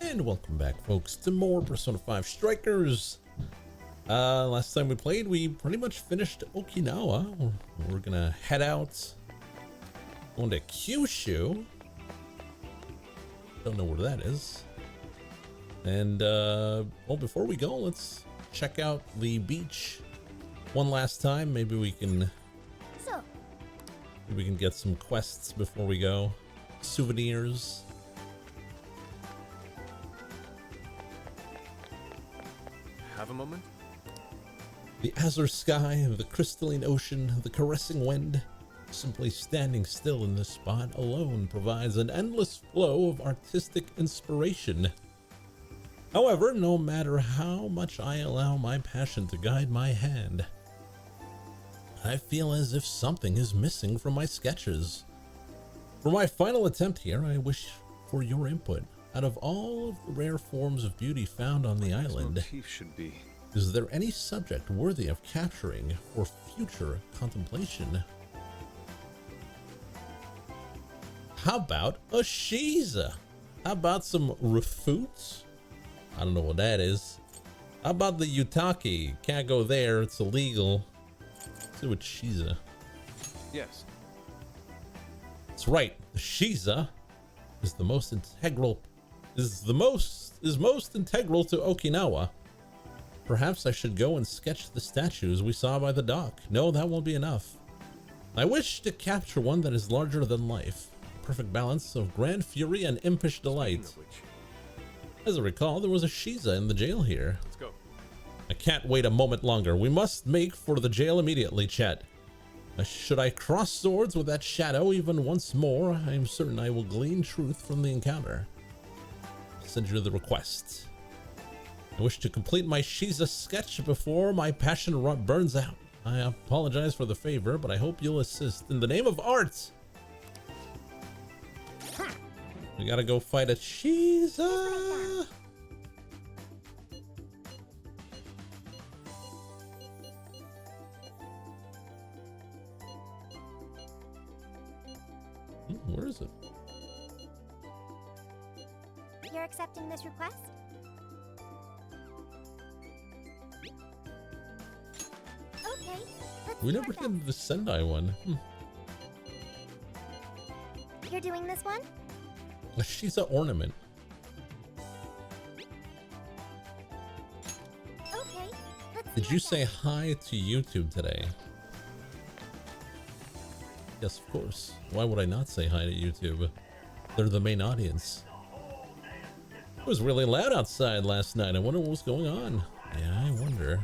And welcome back, folks, to more Persona 5 Strikers. Last time we played, we pretty much finished Okinawa. We're gonna head out, going to Kyushu. Don't know where that is. And, well, before we go, let's check out the beach one last time. Maybe we can get some quests before we go. Souvenirs. Have a moment? The azure sky, the crystalline ocean, the caressing wind. Simply standing still in this spot alone provides an endless flow of artistic inspiration. However, no matter how much I allow my passion to guide my hand, I feel as if something is missing from my sketches. For my final attempt here, I wish for your input. Out of all of the rare forms of beauty found on the island, Should be. is there any subject worthy of capturing for future contemplation? How about a Shiza? How about some Rafut? I don't know what that is. How about the Yutaki? Can't go there, it's illegal. Let's do a Shiza. Yes. That's right, the Shiza is the most integral most integral to Okinawa. Perhaps I should go and sketch the statues we saw by the dock. No, that won't be enough. I wish to capture one that is larger than life. Perfect balance of grand fury and impish delight. As I recall, there was a Shiza in the jail here. Let's go. I can't wait a moment longer. We must make for the jail immediately, chat. Should I cross swords with that shadow even once more, I am certain I will glean truth from the encounter. Send you the request. I wish to complete my Shiza sketch before my passion burns out. I apologize for the favor, but I hope you'll assist. In the name of art! We gotta go fight a Shiza! Where is it? You're accepting this request? Okay, let's We see never what did the Sendai one. You're doing this one? A Shiza ornament. Okay, let's Did see you what say hi to YouTube today? Yes, of course. Why would I not say hi to YouTube? They're the main audience. It was really loud outside last night. I wonder what was going on. Yeah, I wonder.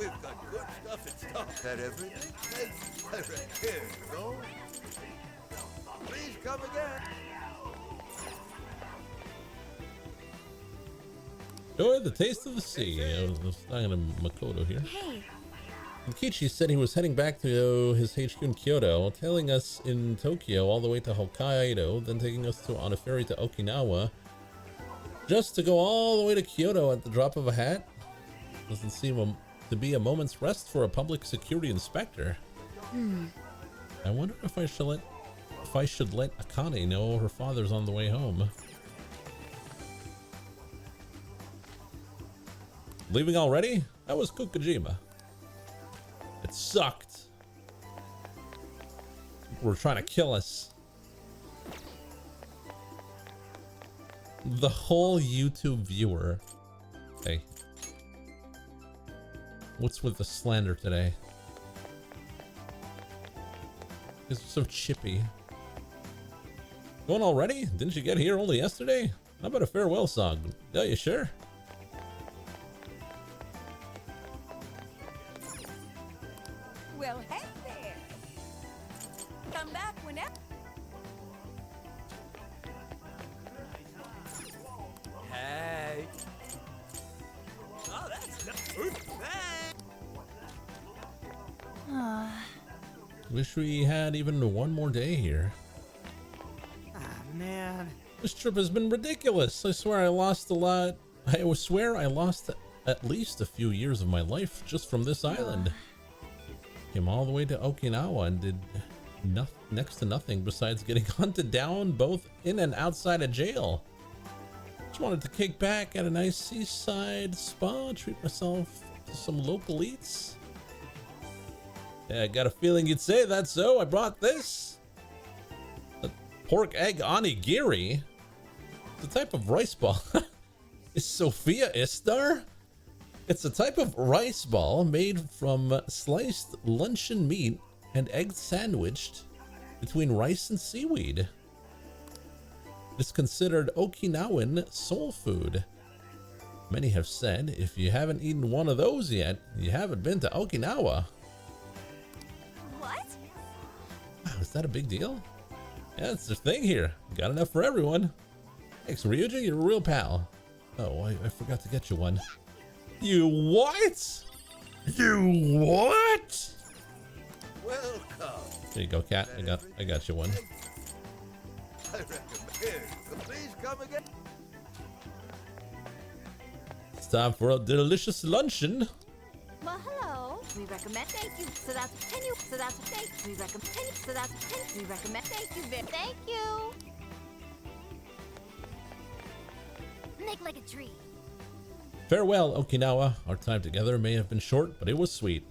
We've got good stuff in stock. That everything? Right here, no? Please come again. Enjoy the taste of the sea. I was talking to Makoto here. Hey, Kichi said he was heading back to his HQ in Kyoto, tailing us in Tokyo all the way to Hokkaido, then taking us on a ferry to Okinawa, just to go all the way to Kyoto at the drop of a hat. Doesn't seem to be a moment's rest for a public security inspector. I wonder if I should let Akane know her father's on the way home. Leaving already? That was Kokujima. It sucked. We're trying to kill us. The whole YouTube viewer. Hey. What's with the slander today? It's so chippy. Going already? Didn't you get here only yesterday? How about a farewell song? Are you sure? Well, hey there. Come back whenever. Hey. Oh, that's good. Wish we had even one more day here. Ah, man. This trip has been ridiculous. I swear I lost a lot. I swear I lost at least a few years of my life just from this island. Came all the way to Okinawa and did next to nothing besides getting hunted down both in and outside of jail. It's Just wanted to kick back at a nice seaside spa, treat myself to some local eats. Yeah, I got a feeling you'd say that, so I brought this. A pork egg onigiri. It's a type of rice ball. Is Sophia Istar? It's a type of rice ball made from sliced luncheon meat and egg sandwiched between rice and seaweed. It's considered Okinawan soul food. Many have said if you haven't eaten one of those yet, you haven't been to Okinawa. What? Wow, is that a big deal? Yeah, it's the thing here. Got enough for everyone. Thanks, Ryuji, you're a real pal. Oh, I forgot to get you one. You what? You what? Welcome. There you go, cat. I got you one. I recommend. Here, please come again. It's time for a delicious luncheon. Well, hello. We recommend. Thank you. So that's can you. So that's thank. We recommend. So that's we recommend. Thank you. Thank you. Make like a tree. Farewell, Okinawa. Our time together may have been short, but it was sweet.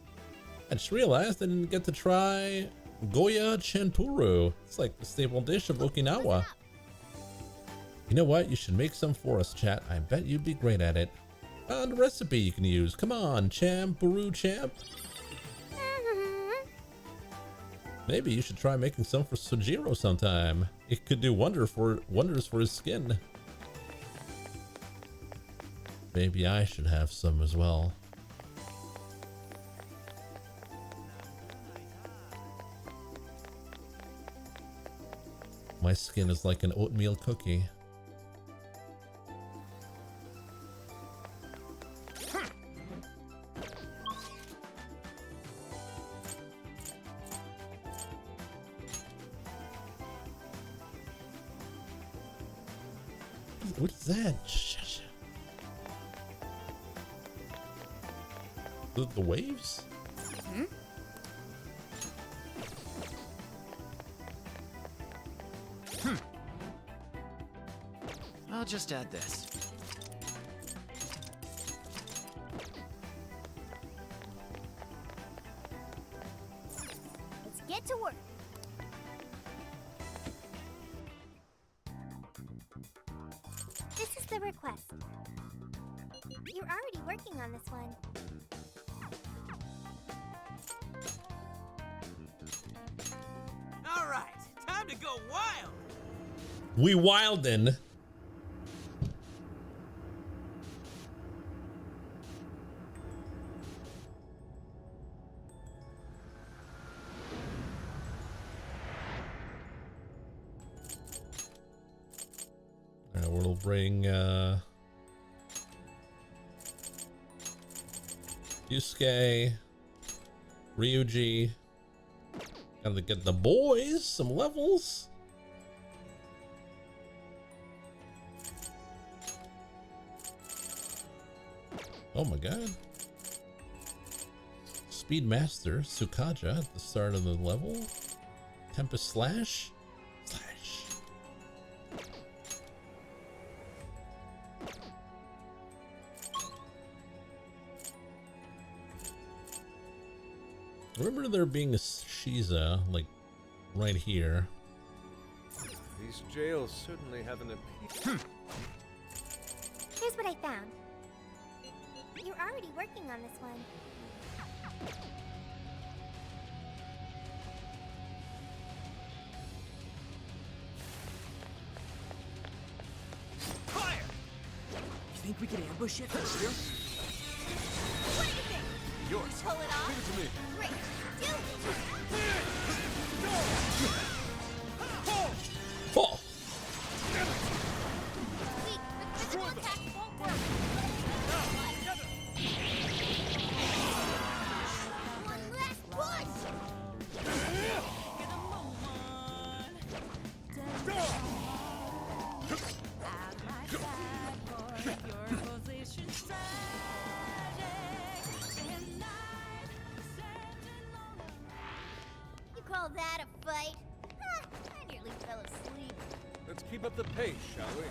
I just realized I didn't get to try Goya Chanpuru. It's like the staple dish of Okinawa. You know what? You should make some for us, chat. I bet you'd be great at it. Found a recipe you can use. Come on, Chanpuru champ. Maybe you should try making some for Sojiro sometime. It could do wonders for his skin. Maybe I should have some as well. My skin is like an oatmeal cookie. What is that? The waves? I'll just add this. Let's get to work. This is the request. You're already working on this one. All right, time to go wild. We wildin'. We'll bring Yusuke, Ryuji. Gotta get the boys some levels. Oh my god. Speedmaster Tsukaja at the start of the level. Tempest Slash. Remember there being a Shiza, like, right here. These jails certainly have an appeal. Here's what I found. You're already working on this one. Fire! You think we can ambush it from here? What do you think? Yours. Pull it off? Give it to me. Great. Do it. Oh! Weak, but physical attacks won't work. One last push! You call that a fight? I nearly fell asleep. Let's keep up the pace, shall we?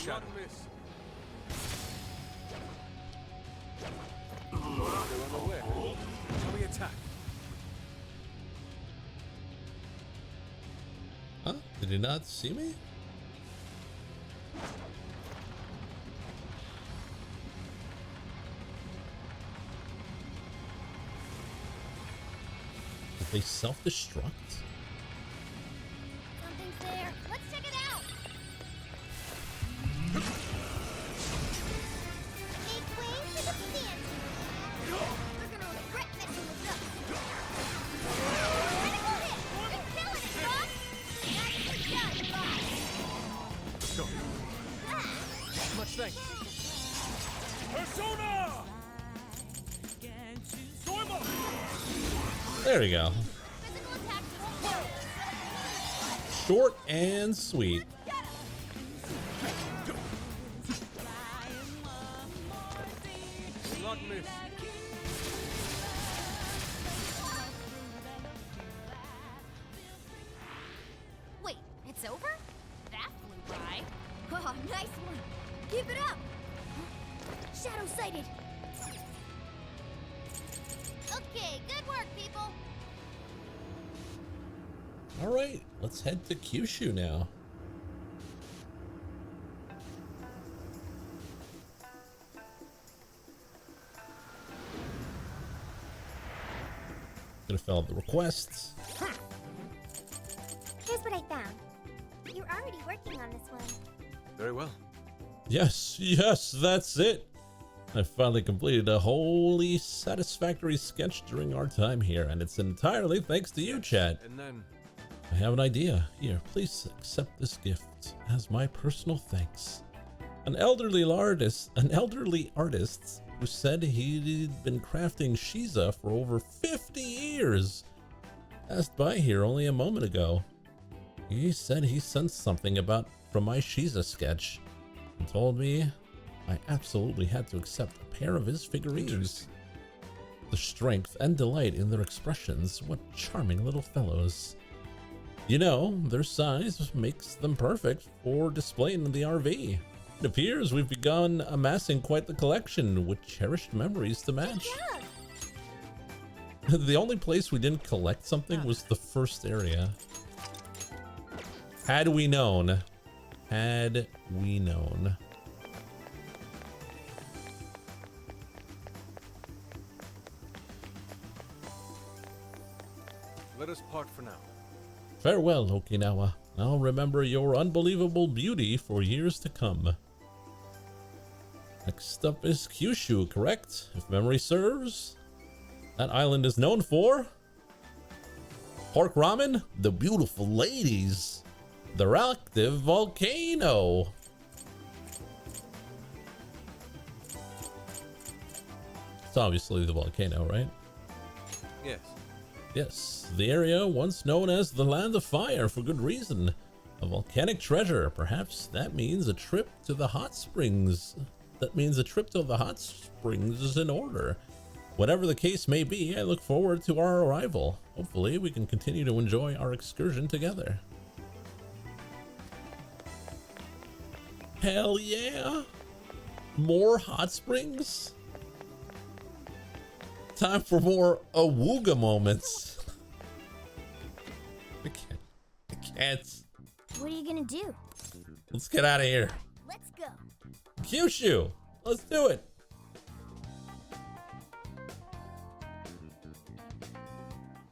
Shadow. They're unaware. Shall we attack? Huh? Did he not see me? Did they self-destruct? Something's there. Let's check it out. Make way for the fancy. They're gonna regret messing with us. Critical hit. You're killing it, Rob. Nicely done, Bob. Let's go. Much thanks. Persona! There we go. Physical attack won't work. Short and sweet. Not miss. Wait, it's over? That flew by. Oh, nice one. Keep it up. Shadow sighted. Okay, good work, people. All right, let's head to Kyushu now. Gonna fill out the requests. Here's what I found. You're already working on this one. Very well. Yes, yes, that's it. I finally completed a wholly satisfactory sketch during our time here, and it's entirely thanks to you, Chad. And then, I have an idea. Here, please accept this gift as my personal thanks. An elderly artist who said he'd been crafting Shiza for over 50 years passed by here only a moment ago. He said he sensed something from my Shiza sketch and told me I absolutely had to accept a pair of his figurines. The strength and delight in their expressions, what charming little fellows. You know, their size makes them perfect for displaying in the RV. It appears we've begun amassing quite the collection with cherished memories to match. Yeah. The only place we didn't collect something was the first area. Had we known. Had we known. let us part for now. Farewell, Okinawa. I'll remember your unbelievable beauty for years to come. Next up is Kyushu, correct? If memory serves. That island is known for pork ramen, the beautiful ladies, the active volcano. It's obviously the volcano, right? Yes. Yes, the area once known as the Land of Fire for good reason. A volcanic treasure. Perhaps that means a trip to the hot springs. Is in order. Whatever the case may be, I look forward to our arrival. Hopefully, we can continue to enjoy our excursion together. Hell yeah! More hot springs? Time for more awooga moments. I can't. What are you gonna do? Let's get out of here. Let's go. Kyushu, let's do it.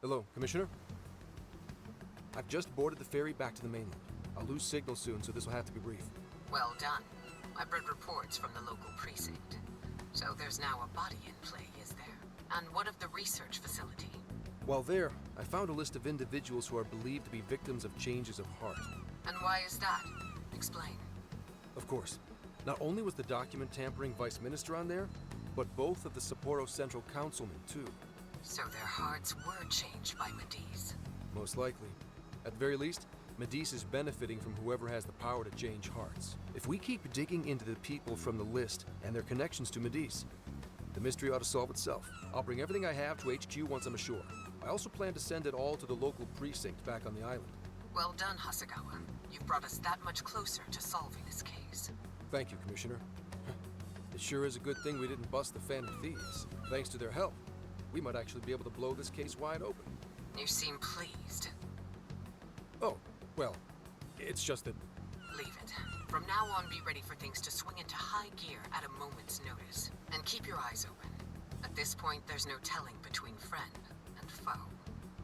Hello, Commissioner. I've just boarded the ferry back to the mainland. I'll lose signal soon, so this will have to be brief. Well done. I've read reports from the local precinct. So there's now a body in play, is there? And what of the research facility? While there, I found a list of individuals who are believed to be victims of changes of heart. And why is that? Explain. Of course. Not only was the document tampering vice minister on there, but both of the Sapporo Central Councilmen, too. So their hearts were changed by Mediz. Most likely. At the very least, Mediz is benefiting from whoever has the power to change hearts. If we keep digging into the people from the list and their connections to Mediz, the mystery ought to solve itself. I'll bring everything I have to HQ once I'm ashore. I also plan to send it all to the local precinct back on the island. Well done, Hasegawa. You've brought us that much closer to solving this case. Thank you, Commissioner. It sure is a good thing we didn't bust the Phantom Thieves. Thanks to their help, we might actually be able to blow this case wide open. You seem pleased. Oh, well, it's just that... Leave it. From now on, be ready for things to swing into high gear at a moment's notice. And keep your eyes open. At this point, there's no telling between friend and foe.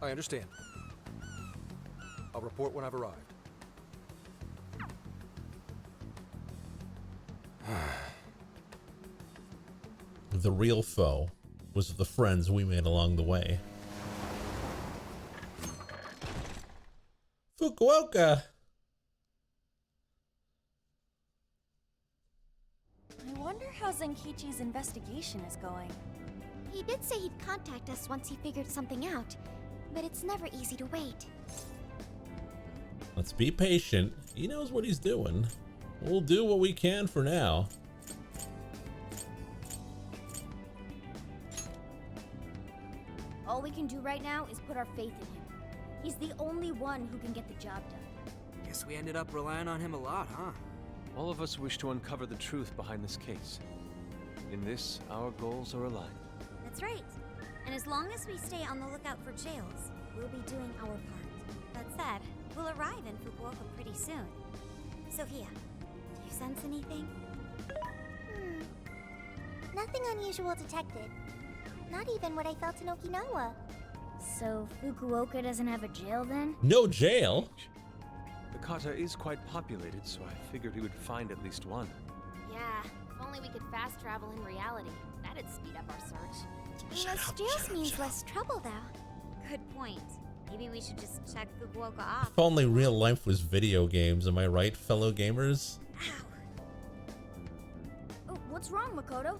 I understand. I'll report when I've arrived. The real foe was the friends we made along the way. Fukuoka! I wonder how Zenkichi's investigation is going. He did say he'd contact us once he figured something out, but it's never easy to wait. Let's be patient. He knows what he's doing. We'll do what we can for now. All we can do right now is put our faith in him. He's the only one who can get the job done. Guess we ended up relying on him a lot, huh? All of us wish to uncover the truth behind this case. In this, our goals are aligned. That's right. And as long as we stay on the lookout for jails, we'll be doing our part. That said, we'll arrive in Fukuoka pretty soon. Sophia, do you sense anything? Nothing unusual detected. Not even what I felt in Okinawa. So Fukuoka doesn't have a jail then? No jail? Hakata is quite populated, so I figured he would find at least one. Yeah, if only we could fast travel in reality. That'd speed up our search. Less jails shut means up. less trouble, though. Good point. Maybe we should just check Fukuoka off. If only real life was video games, am I right, fellow gamers? Ow. Oh, what's wrong, Makoto?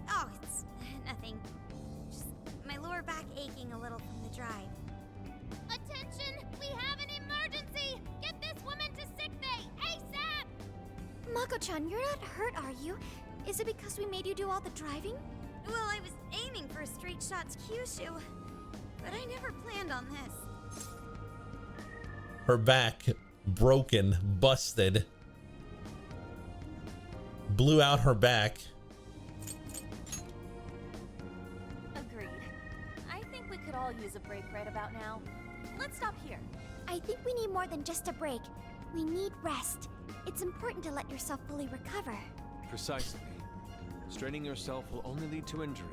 Oh, it's nothing. Just my lower back aching a little from the drive. Attention! We have an emergency! Get this woman to sickbay, ASAP! Mako-chan, you're not hurt, are you? Is it because we made you do all the driving? Well, I was aiming for a straight shot's Kyushu, but I never planned on this. Her back, broken, busted. Blew out her back. Agreed. I think we could all use a break right about now. Let's stop here. I think we need more than just a break. We need rest. It's important to let yourself fully recover. Precisely. Straining yourself will only lead to injury.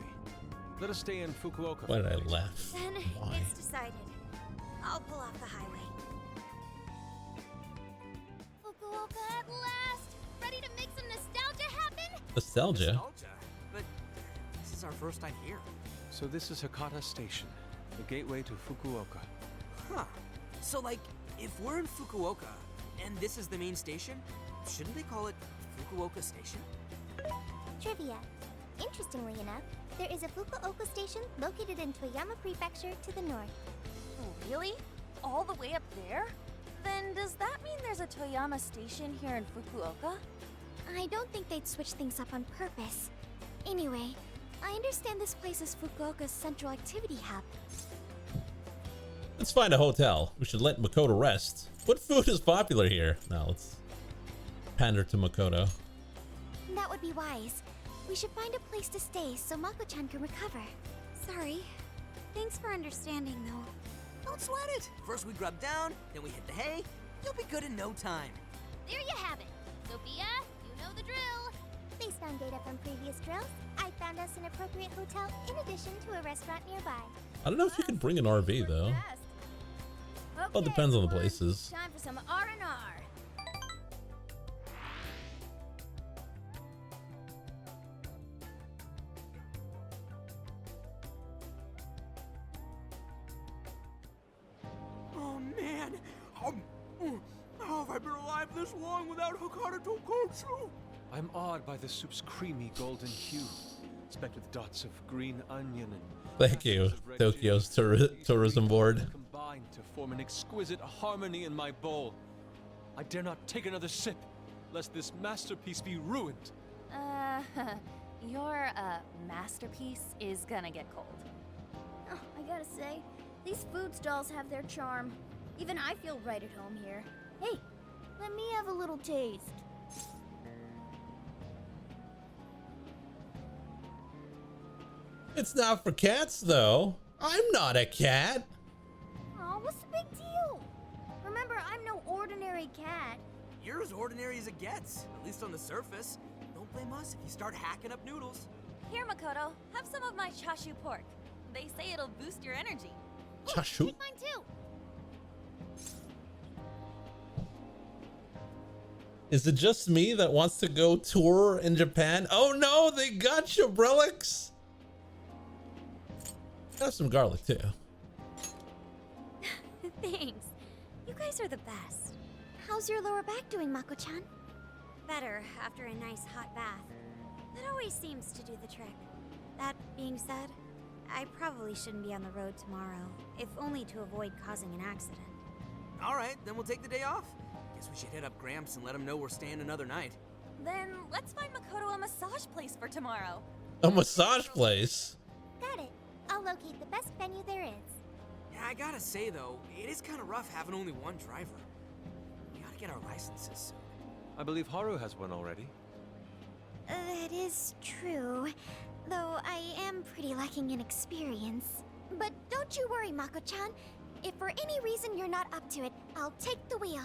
Let us stay in Fukuoka. Why did I laugh? Then Why? it's decided. I'll pull off the highway. Fukuoka at last! Ready to make some nostalgia happen? Nostalgia? Nostalgia? But this is our first time here. So this is Hakata Station, the gateway to Fukuoka. Huh. So, like, if we're in Fukuoka, and this is the main station, shouldn't they call it Fukuoka Station? Trivia. Interestingly enough, there is a Fukuoka station located in Toyama Prefecture to the north. Oh, really? All the way up there? Then does that mean there's a Toyama station here in Fukuoka? I don't think they'd switch things up on purpose. Anyway, I understand this place is Fukuoka's central activity hub. Let's find a hotel. We should let Makoto rest. What food is popular here? Now let's pander to Makoto. That would be wise. We should find a place to stay so Mako-chan can recover. Sorry. Thanks for understanding, though. Don't sweat it. First we grub down, then we hit the hay. You'll be good in no time. There you have it. Sophia, you know the drill. Based on data from previous drills, I found us an appropriate hotel in addition to a restaurant nearby. I don't know if you can bring an RV though. Well, it depends on the places. Time for some R&R. Oh man, how have I been alive this long without Hakata Tonkotsu? I'm awed by the soup's creamy golden hue, specked with dots of green onion and Thank you, patches of red Tokyo's chili. These tourism board. combine to form an exquisite harmony in my bowl. I dare not take another sip, lest this masterpiece be ruined. Your, masterpiece is gonna get cold. Oh, I gotta say, these food stalls have their charm. Even I feel right at home here. Hey, let me have a little taste. It's not for cats, though. I'm not a cat. Aw, what's the big deal? Remember, I'm no ordinary cat. You're as ordinary as it gets, at least on the surface. Don't blame us if you start hacking up noodles. Here, Makoto, have some of my chashu pork. They say it'll boost your energy. Chashu? Take mine too. Is it just me that wants to go tour in Japan? Oh no, they got you, Brelix. Have some garlic too. Thanks. You guys are the best. How's your lower back doing, Mako-chan? Better after a nice hot bath. That always seems to do the trick. That being said, I probably shouldn't be on the road tomorrow, if only to avoid causing an accident. All right, then we'll take the day off. Guess we should hit up Gramps and let him know we're staying another night. Then let's find Makoto a massage place for tomorrow. A massage place? Got it. I'll locate the best venue there is. Yeah, I gotta say though, it is kind of rough having only one driver. We gotta get our licenses soon. I believe Haru has one already. That is true, though I am pretty lacking in experience. But don't you worry, Mako-chan. If for any reason you're not up to it, I'll take the wheel.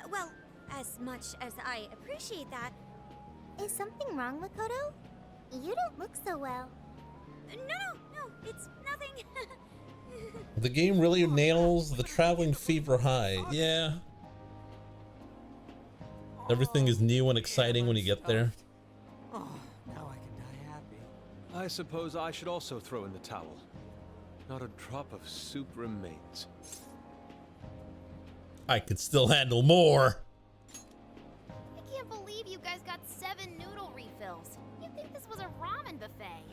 Well, as much as I appreciate that... Is something wrong, Makoto? You don't look so well. No, it's nothing. The game really nails the traveling fever high. Yeah. Everything is new and exciting when you get there. Oh, now I can die happy. I suppose I should also throw in the towel. Not a drop of soup remains. I could still handle more. I can't believe you guys got 7 noodle refills. You'd think this was a ramen buffet.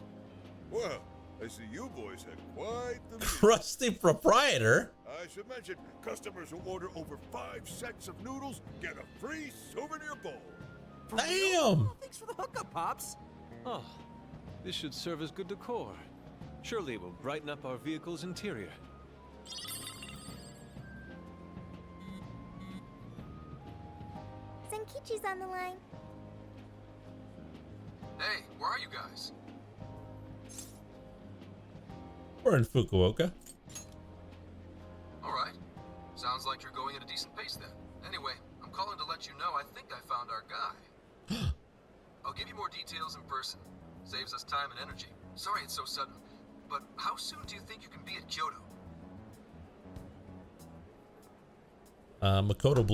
Well, I see you boys had quite the meal. Crusty proprietor. I should mention, customers who order over 5 sets of noodles get a free souvenir bowl. Damn. Oh, thanks for the hookup, Pops. Oh, this should serve as good decor. Surely it will brighten up our vehicle's interior. Senkichi's on the line. Hey, where are you guys? We're in Fukuoka. All right. Sounds like you're going at a decent pace then. Anyway, I'm calling to let you know I think I found our guy. I'll give you more details in person. Saves us time and energy. Sorry it's so sudden, but how soon do you think you can be at Kyoto? Makoto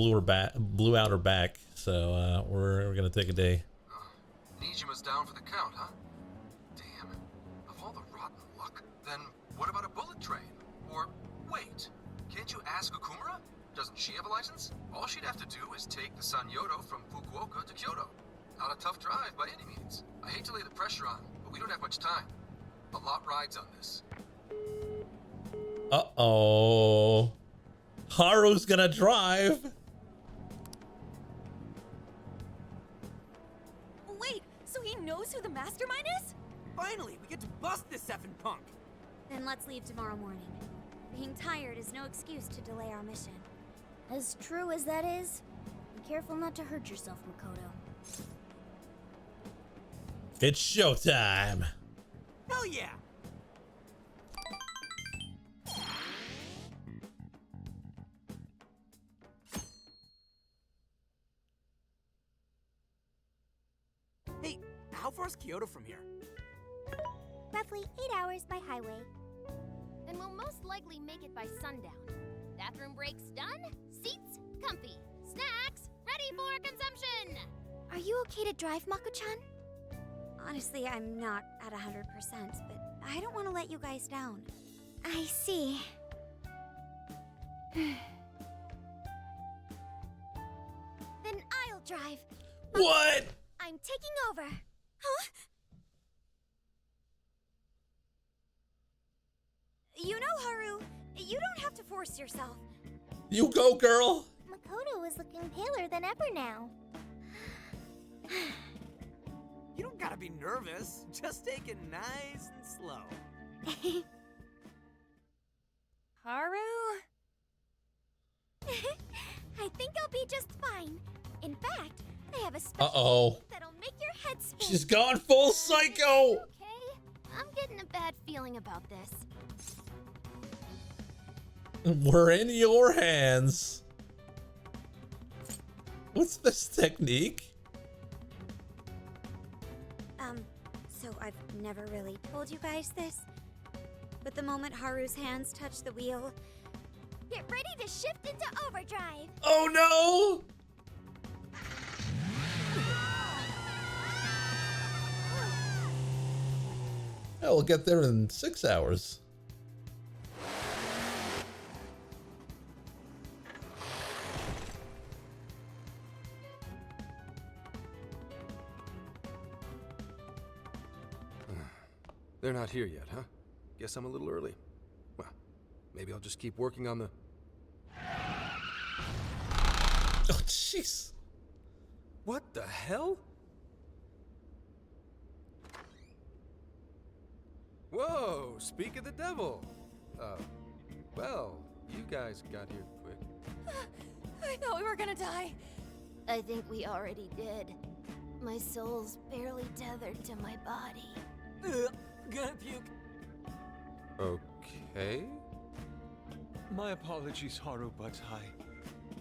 blew out her back, so we're gonna take a day. Nijima's down for the count, huh? Damn. Of all the rotten luck. Then what about a bullet train? Or wait, can't you ask Okumura? Doesn't she have a license? All she'd have to do is take the Sanyodo from Fukuoka to Kyoto. Not a tough drive by any means. I hate to lay the pressure on, but we don't have much time. A lot rides on this. Uh-oh. Haru's gonna drive. Wait, so he knows who the mastermind is? Finally, we get to bust this effing punk. Then let's leave tomorrow morning. Being tired is no excuse to delay our mission. As true as that is, be careful not to hurt yourself, Makoto. It's showtime. Hell yeah! Hey, how far is Kyoto from here? Roughly 8 hours by highway. Then we'll most likely make it by sundown. Bathroom breaks done, seats comfy, snacks ready for consumption! Are you okay to drive, Mako-chan? Honestly, I'm not at 100%, but I don't want to let you guys down. I see. Then I'll drive. What? I'm taking over. Huh? You know, Haru, you don't have to force yourself. You go, girl. Makoto is looking paler than ever now. You don't gotta be nervous. Just take it nice and slow. Haru? I think I'll be just fine. In fact, I have a special Uh-oh. that'll make your head spin. She's gone full psycho. Okay, I'm getting a bad feeling about this. We're in your hands. What's this technique? So I've never really told you guys this, but the moment Haru's hands touch the wheel, get ready to shift into overdrive. Oh no! Yeah, we'll get there in 6 hours. They're not here yet, huh? Guess I'm a little early. Well, maybe I'll just keep working on the... Oh, jeez. What the hell? Whoa, speak of the devil. Well, you guys got here quick. I thought we were gonna die. I think we already did. My soul's barely tethered to my body. Gonna puke. Okay. My apologies, Haru, but I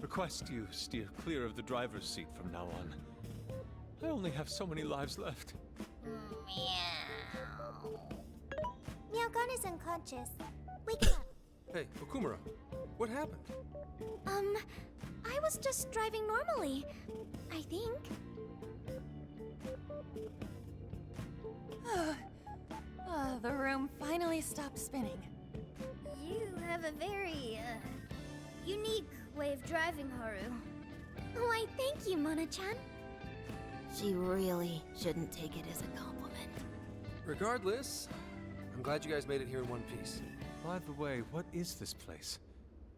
request you steer clear of the driver's seat from now on. I only have so many lives left. Meow. Meowgon is unconscious. Wake up. Hey, Okumura, what happened? I was just driving normally, I think. The room finally stopped spinning. You have a very, unique way of driving, Haru. Why, thank you, Mona-chan. She really shouldn't take it as a compliment. Regardless, I'm glad you guys made it here in one piece. By the way, what is this place?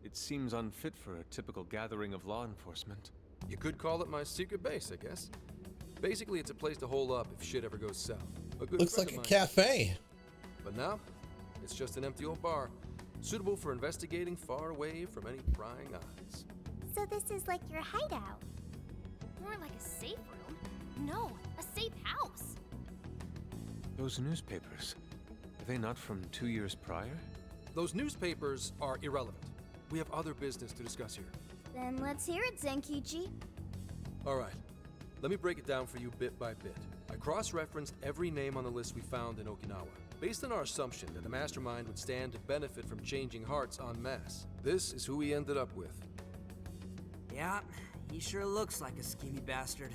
It seems unfit for a typical gathering of law enforcement. You could call it my secret base, I guess. Basically, it's a place to hole up if shit ever goes south. A good Looks friend like a of mine- cafe. But now, it's just an empty old bar, suitable for investigating far away from any prying eyes. So this is like your hideout? More like a safe room. No, a safe house. Those newspapers, are they not from 2 years prior? Those newspapers are irrelevant. We have other business to discuss here. Then let's hear it, Zenkichi. All right, let me break it down for you bit by bit. I cross-referenced every name on the list we found in Okinawa, based on our assumption that the mastermind would stand to benefit from changing hearts en masse. This is who we ended up with. Yeah, he sure looks like a schemy bastard.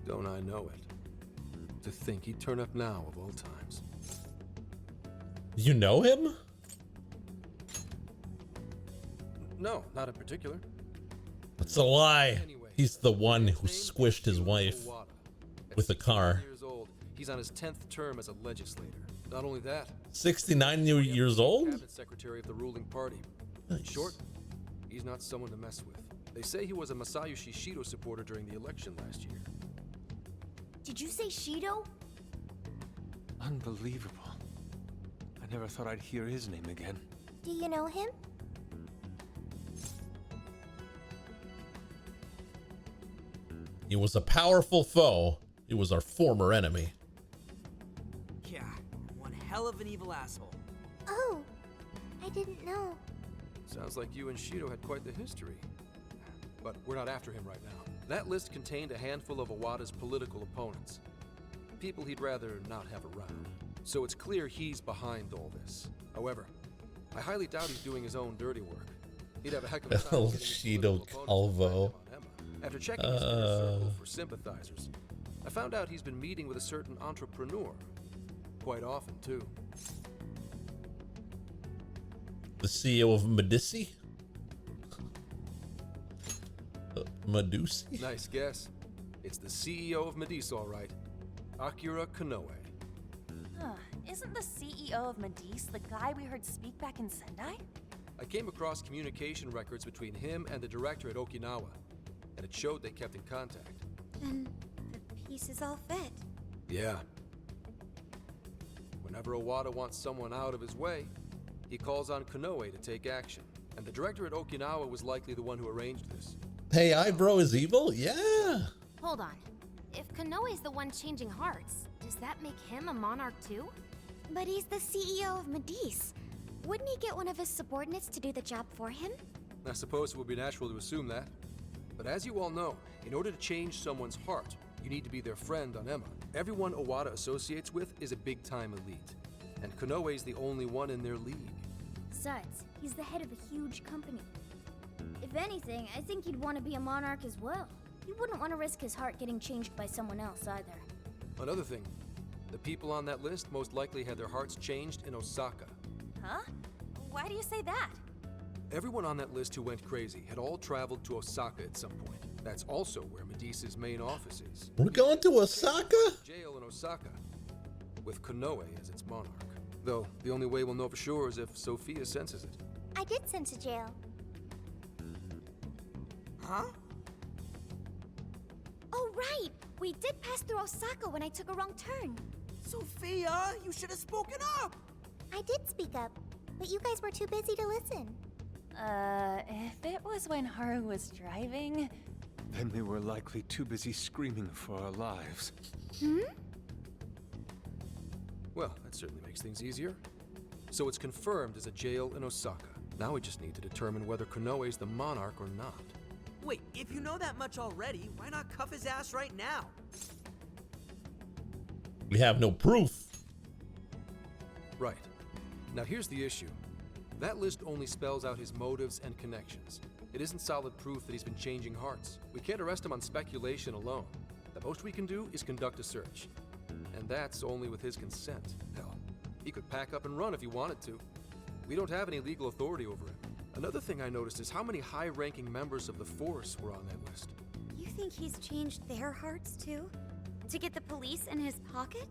Don't I know it? To think he'd turn up now of all times. You know him? No, not in particular. That's a lie. Anyway, He's the one who his name squished his is wife Owada. At with a car. 69 years old, he's on his 10th term as a legislator. Not only that, 69 years old? cabinet secretary of the ruling party. In Nice. short, he's not someone to mess with. They say he was a Masayoshi Shido supporter during the election last year. Did you say Shido? Unbelievable. I never thought I'd hear his name again. Do you know him? He was a powerful foe. He was our former enemy. Yeah, one hell of an evil asshole. Oh, I didn't know. Sounds like you and Shido had quite the history. But we're not after him right now. That list contained a handful of Owada's political opponents. People he'd rather not have around. So it's clear he's behind all this. However, I highly doubt he's doing his own dirty work. He'd have a heck of a time El getting his Shido political opponents to Calvo. find him on Emma. After checking his inner circle for sympathizers, I found out he's been meeting with a certain entrepreneur. Quite often, too. The CEO of Medici? Medusi? Nice guess. It's the CEO of Medici, all right. Akira Konoe. Huh. Isn't the CEO of Medice the guy we heard speak back in Sendai? I came across communication records between him and the director at Okinawa, and it showed they kept in contact. Then the pieces all fit. Yeah. Whenever Owada wants someone out of his way, he calls on Konoe to take action, and the director at Okinawa was likely the one who arranged this. Hey, Eyebrow is evil? Yeah. Hold on. if Konoe's the one changing hearts, does that make him a monarch too? But he's the CEO of Medice. Wouldn't he get one of his subordinates to do the job for him? I suppose it would be natural to assume that. But as you all know, in order to change someone's heart, you need to be their friend on Emma. Everyone Owada associates with is a big-time elite. And Konoe's the only one in their league. Besides, he's the head of a huge company. If anything, I think he'd want to be a monarch as well. He wouldn't want to risk his heart getting changed by someone else either. Another thing, the people on that list most likely had their hearts changed in Osaka. Huh? Why do you say that? Everyone on that list who went crazy had all traveled to Osaka at some point. That's also where Medice's main office is. We're going to Osaka? Jail in Osaka, with Konoe as its monarch. Though, the only way we'll know for sure is if Sophia senses it. I did sense a jail. Huh? Oh, right! We did pass through Osaka when I took a wrong turn. Sophia, you should have spoken up! I did speak up, but you guys were too busy to listen. If it was when Haru was driving... Then we were likely too busy screaming for our lives. Well, that certainly makes things easier. So it's confirmed as a jail in Osaka. Now we just need to determine whether Konoe's the monarch or not. Wait, if you know that much already, why not cuff his ass right now? We have no proof. Right. Now here's the issue. That list only spells out his motives and connections. It isn't solid proof that he's been changing hearts. We can't arrest him on speculation alone. The most we can do is conduct a search. And that's only with his consent. Hell, he could pack up and run if he wanted to. We don't have any legal authority over him. Another thing I noticed is how many high-ranking members of the force were on that list. You think he's changed their hearts too? To get the police in his pocket?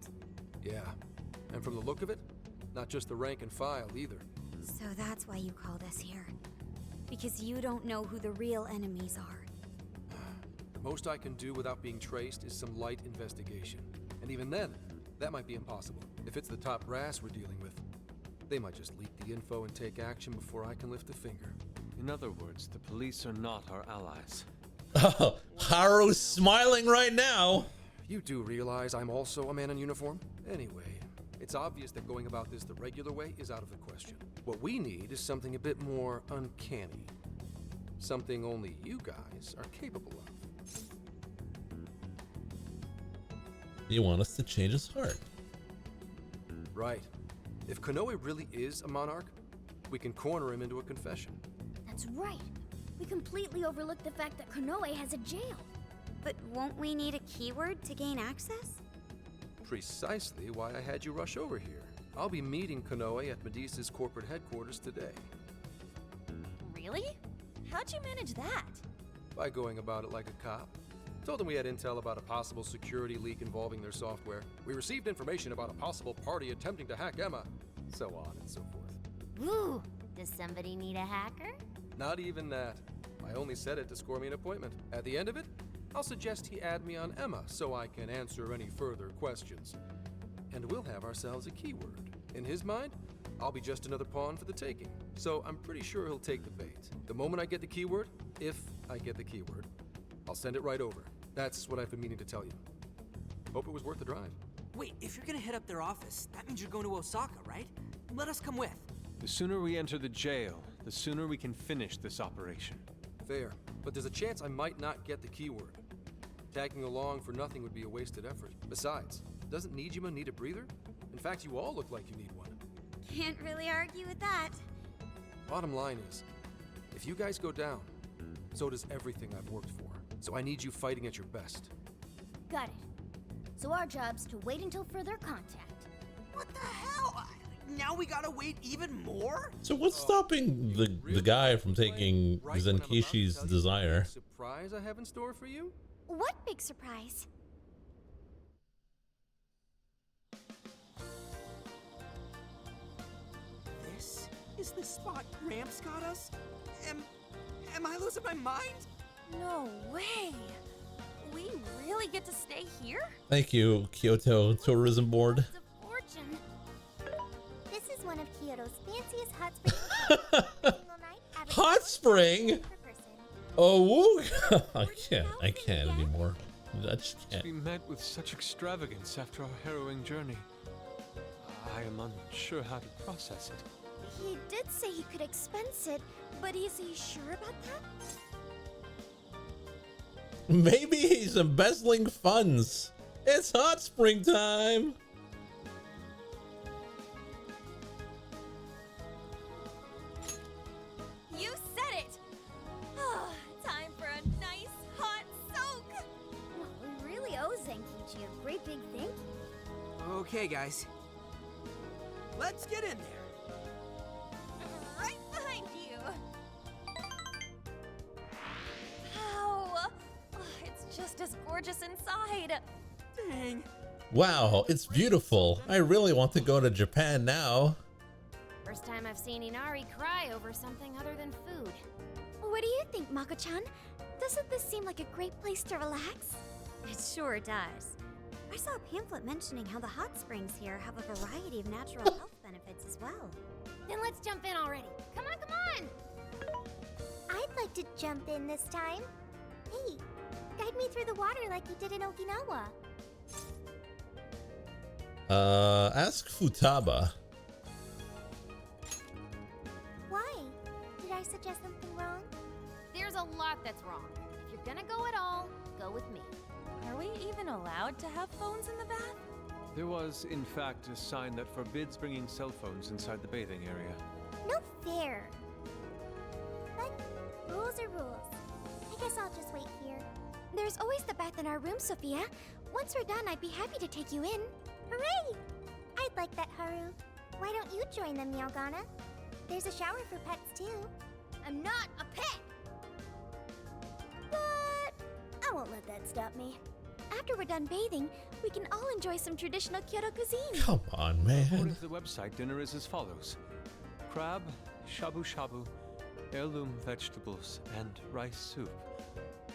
Yeah. And from the look of it, not just the rank and file either. So that's why you called us here. Because you don't know who the real enemies are. The most I can do without being traced is some light investigation. And even then, that might be impossible. If it's the top brass we're dealing with, they might just leak the info and take action before I can lift a finger. In other words, the police are not our allies. Oh, Haru's smiling right now. You do realize I'm also a man in uniform? Anyway, it's obvious that going about this the regular way is out of the question. What we need is something a bit more uncanny. Something only you guys are capable of. You want us to change his heart? Right. If Konoe really is a monarch, we can corner him into a confession. That's right. We completely overlooked the fact that Konoe has a jail. But won't we need a keyword to gain access? Precisely why I had you rush over here. I'll be meeting Konoe at Medice's corporate headquarters today. Really? How'd you manage that? By going about it like a cop. Told them we had intel about a possible security leak involving their software. We received information about a possible party attempting to hack Emma. So on and so forth. Ooh, does somebody need a hacker? Not even that. I only said it to score me an appointment. At the end of it, I'll suggest he add me on Emma so I can answer any further questions. And we'll have ourselves a keyword. In his mind, I'll be just another pawn for the taking. So I'm pretty sure he'll take the bait. The moment I get the keyword, if I get the keyword, I'll send it right over. That's what I've been meaning to tell you. Hope it was worth the drive. Wait, if you're gonna hit up their office, that means you're going to Osaka, right? Let us come with. The sooner we enter the jail, the sooner we can finish this operation. Fair, but there's a chance I might not get the keyword. Tagging along for nothing would be a wasted effort. Besides, doesn't Nijima need a breather? In fact, you all look like you need one. Can't really argue with that. Bottom line is, if you guys go down, so does everything I've worked for. So I need you fighting at your best. Got it. So our job's to wait until further contact. What the hell? Now we gotta wait even more? So what's stopping the guy from taking Right when I'm about to Zenkishi's tell you desire? the big surprise I have in store for you? What big surprise? This is the spot Gramps got us? Am I losing my mind? No way. We really get to stay here? Thank you, Kyoto Tourism Board. It's a fortune. This is one of Kyoto's fanciest hot springs. Hot spring? Oh, woo. I can't anymore. Dutch To cat. be met with such extravagance after our harrowing journey. I am unsure how to process it. He did say he could expense it, but is he sure about that? Maybe he's embezzling funds. It's hot springtime. You said it! Time for a nice hot soak! Well, we really owe Zenkichi a great big thank you. Okay, guys. Let's get in there. Right behind you! Wow! It's just as gorgeous inside! Dang. Wow, it's beautiful. I really want to go to Japan now. First time I've seen Inari cry over something other than food. What do you think, Mako-chan? Doesn't this seem like a great place to relax? It sure does. I saw a pamphlet mentioning how the hot springs here have a variety of natural health benefits as well. Then let's jump in already. Come on, come on! I'd like to jump in this time. Hey, guide me through the water like you did in Okinawa. Ask Futaba. Why? Did I suggest something wrong? There's a lot that's wrong. If you're gonna go at all, go with me. Are we even allowed to have phones in the bath? There was, in fact, a sign that forbids bringing cell phones inside the bathing area. No fair. But rules are rules. I guess I'll just wait here. There's always the bath in our room, Sophia. Once we're done, I'd be happy to take you in. Hooray! I'd like that, Haru. Why don't you join them, Yalgana? There's a shower for pets, too. I'm not a pet! But I won't let that stop me. After we're done bathing, we can all enjoy some traditional Kyoto cuisine. Come on, According man. to the website, dinner is as follows. Crab, shabu shabu, heirloom vegetables, and rice soup.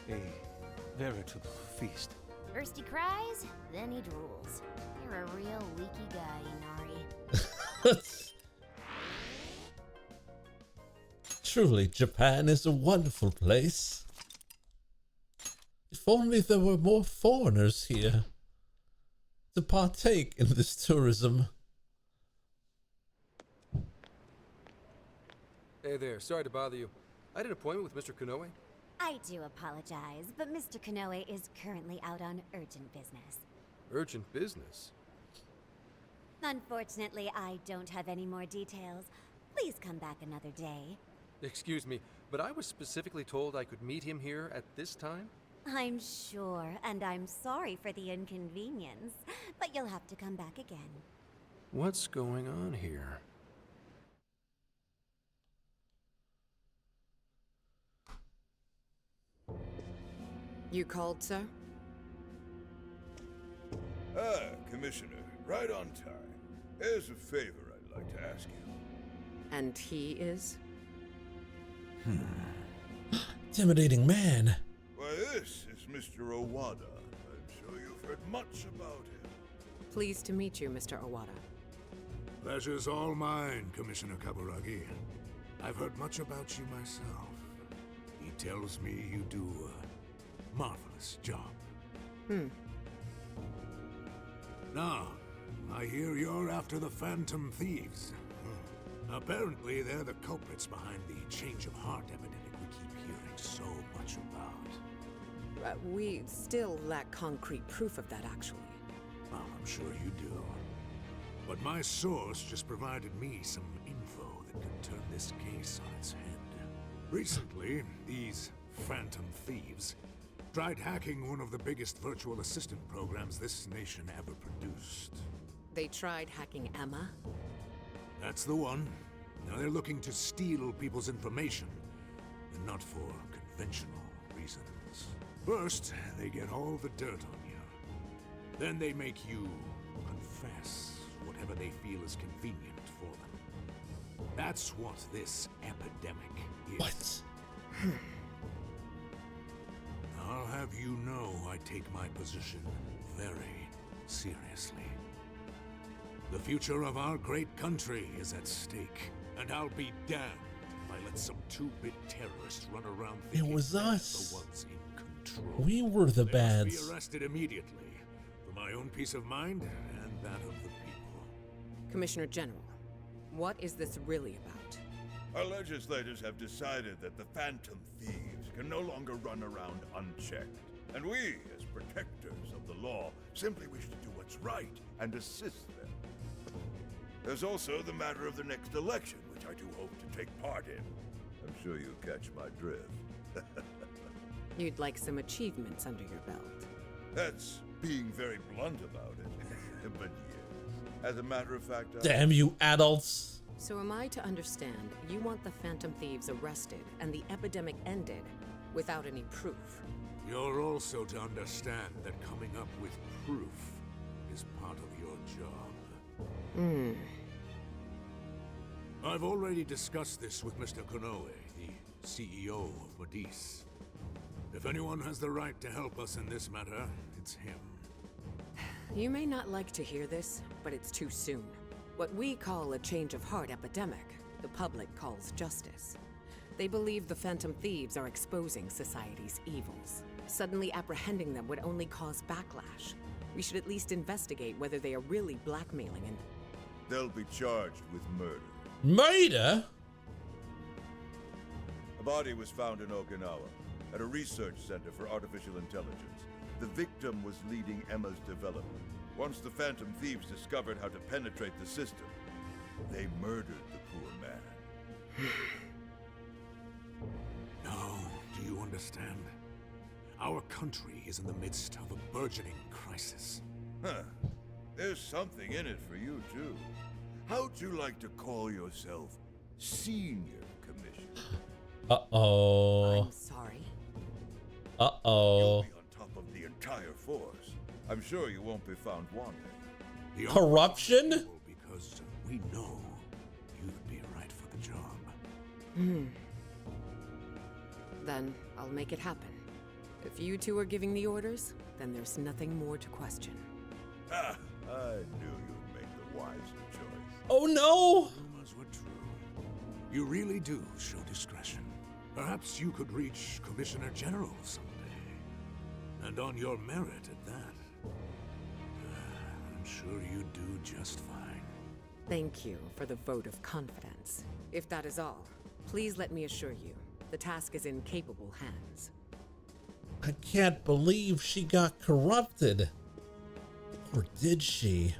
A veritable feast. First he cries, then he drools. You're a real leaky guy, Inari. Truly, Japan is a wonderful place. If only there were more foreigners here to partake in this tourism. Hey there, sorry to bother you. I had an appointment with Mr. Konoe. I do apologize, but Mr. Konoe is currently out on urgent business. Urgent business? Unfortunately, I don't have any more details. Please come back another day. Excuse me, but I was specifically told I could meet him here at this time? I'm sure, and I'm sorry for the inconvenience, but you'll have to come back again. What's going on here? You called, sir? Ah, Commissioner, right on time. There's a favor I'd like to ask you. And he is? Intimidating man. Why, this is Mr. Owada. I'm sure you've heard much about him. Pleased to meet you, Mr. Owada. Pleasure's all mine, Commissioner Kaburagi. I've heard much about you myself. He tells me you do a marvelous job. Now, I hear you're after the Phantom Thieves. Apparently, they're the culprits behind the change of heart epidemic we keep hearing so much about. We still lack concrete proof of that, actually. Well, I'm sure you do. But my source just provided me some info that could turn this case on its head. Recently, these Phantom Thieves tried hacking one of the biggest virtual assistant programs this nation ever produced. They tried hacking Emma? That's the one. Now they're looking to steal people's information, and not for conventional reasons. First, they get all the dirt on you. Then they make you confess whatever they feel is convenient for them. That's what this epidemic is. What? I'll have you know I take my position very seriously. The future of our great country is at stake, and I'll be damned if I let some two-bit terrorists run around thinking was they're us. the ones in control. We were the They must bads. be arrested immediately, for my own peace of mind and that of the people. Commissioner General, what is this really about? Our legislators have decided that the Phantom Thieves can no longer run around unchecked. And we, as protectors of the law, simply wish to do what's right and assist them. There's also the matter of the next election, which I do hope to take part in. I'm sure you catch my drift. You'd like some achievements under your belt. That's being very blunt about it. But yes, as a matter of fact, Damn you adults. So am I to understand you want the Phantom Thieves arrested and the epidemic ended without any proof? You're also to understand that coming up with proof is part of your job. I've already discussed this with Mr. Konoe, the CEO of Medis. If anyone has the right to help us in this matter, it's him. You may not like to hear this, but it's too soon. What we call a change of heart epidemic, the public calls justice. They believe the Phantom Thieves are exposing society's evils. Suddenly apprehending them would only cause backlash. We should at least investigate whether they are really blackmailing and... they'll be charged with murder. Murder? A body was found in Okinawa at a research center for artificial intelligence. The victim was leading Emma's development. Once the Phantom Thieves discovered how to penetrate the system, they murdered the poor man. Now, do you understand? Our country is in the midst of a burgeoning crisis. Huh. There's something in it for you, too. How'd you like to call yourself Senior Commissioner? Uh-oh. I'm sorry. Uh-oh. You'll be on top of the entire force. I'm sure you won't be found wanting. The Corruption? people, because we know you'd be right for the job. Then I'll make it happen. If you two are giving the orders, then there's nothing more to question. Ah, I knew you'd make the wiser choice. Oh no! Rumors were true. You really do show discretion. Perhaps you could reach Commissioner General someday. And on your merit at that. I'm sure you do just fine. Thank you for the vote of confidence. If that is all, please let me assure you, the task is in capable hands. I can't believe she got corrupted. Or did she?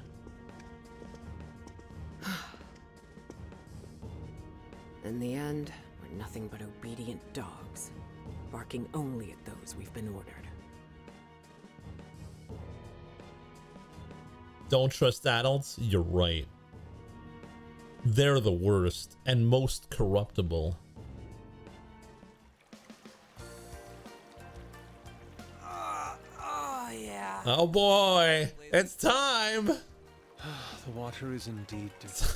In the end, we're nothing but obedient dogs, barking only at those we've been ordered. Don't trust adults? You're right. They're the worst and most corruptible. Oh, yeah. Oh boy, it's time. The water is indeed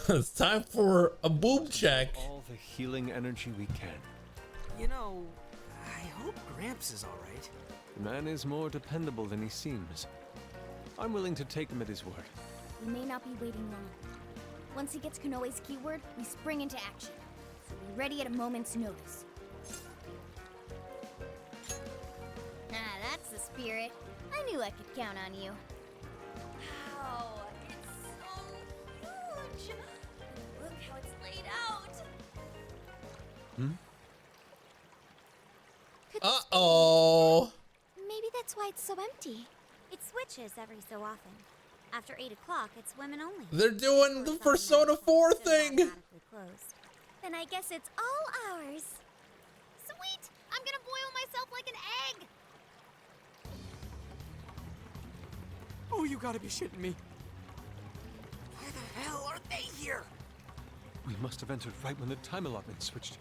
It's time for a boob check. all the healing energy we can. You know, I hope Gramps is alright. The man is more dependable than he seems. I'm willing to take him at his word. We may not be waiting long. Once he gets Konoe's keyword, we spring into action. So be ready at a moment's notice. Ah, that's the spirit. I knew I could count on you. Wow, it's so huge! Look how it's laid out! Uh-oh. Maybe that's why it's so empty. It switches every so often. After 8 o'clock, it's women only. They're doing the Persona 4 thing. Closed. Then I guess it's all ours. Sweet! I'm gonna boil myself like an egg! Oh, you gotta be shitting me. Why the hell are they here? We must have entered right when the time allotment switched.